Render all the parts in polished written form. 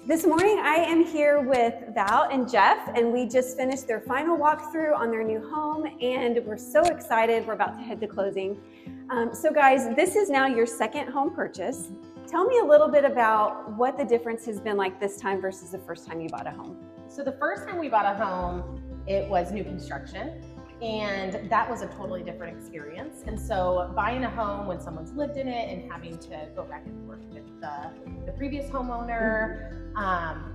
This morning I am here with Val and Jeff, and we just finished their final walkthrough on their new home, and we're so excited. We're about to head to closing. So guys, this is now your second home purchase. Tell me a little bit about what the difference has been like this time versus the first time you bought a home. So the first time we bought a home, it was new construction, and that was a totally different experience. And so buying a home when someone's lived in it and having to go back and forth with the previous homeowner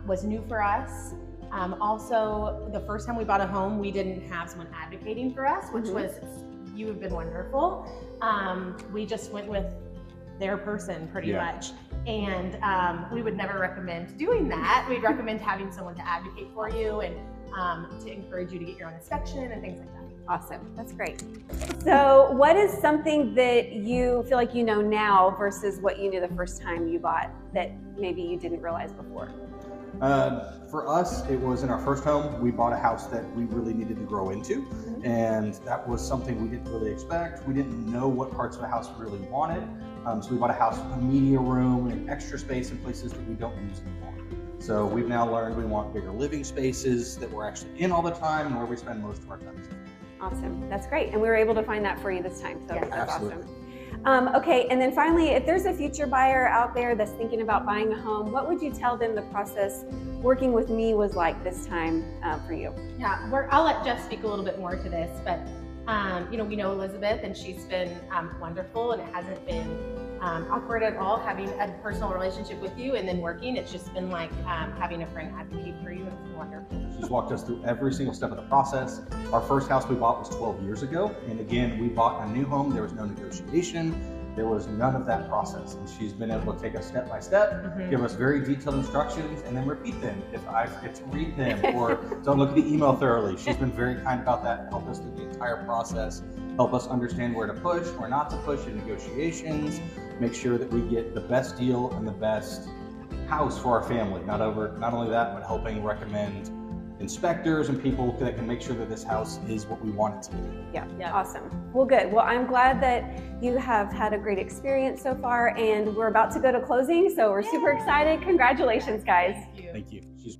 was new for us. Also, the first time we bought a home, we didn't have someone advocating for us, which was, you have been wonderful. We just went with their person pretty much. And we would never recommend doing that. We'd recommend having someone to advocate for you and to encourage you to get your own inspection and things like that. Awesome, that's great. So what is something that you feel like you know now versus what you knew the first time you bought that maybe you didn't realize before? For us, it was in our first home. We bought a house that we really needed to grow into, and that was something we didn't really expect. We didn't know what parts of the house we really wanted, so we bought a house with a media room and extra space in places that we don't use anymore. So we've now learned we want bigger living spaces that we're actually in all the time and where we spend most of our time. Awesome, that's great. And we were able to find that for you this time, so Yes, that's absolutely. awesome. Okay, and then finally, if there's a future buyer out there that's thinking about buying a home, what would you tell them the process working with me was like this time for you? Yeah, I'll let Jeff speak a little bit more to this, but we know Elizabeth, and she's been wonderful, and it hasn't been awkward at all having a personal relationship with you and then working. It's just been like having a friend advocate for you, and it's been wonderful. She's walked us through every single step of the process. Our first house we bought was 12 years ago. And again, we bought a new home. There was no negotiation. There was none of that process. And she's been able to take us step by step, give us very detailed instructions, and then repeat them if I forget to read them or don't look at the email thoroughly. She's been very kind about that, help us through the entire process, help us understand where to push, where not to push in negotiations, make sure that we get the best deal and the best house for our family. Not only that, but helping recommend inspectors and people that can make sure that this house is what we want it to be. Yeah, awesome. Well, good. Well, I'm glad that you have had a great experience so far, and we're about to go to closing, so we're super excited. Congratulations, guys. Thank you. Thank you. She's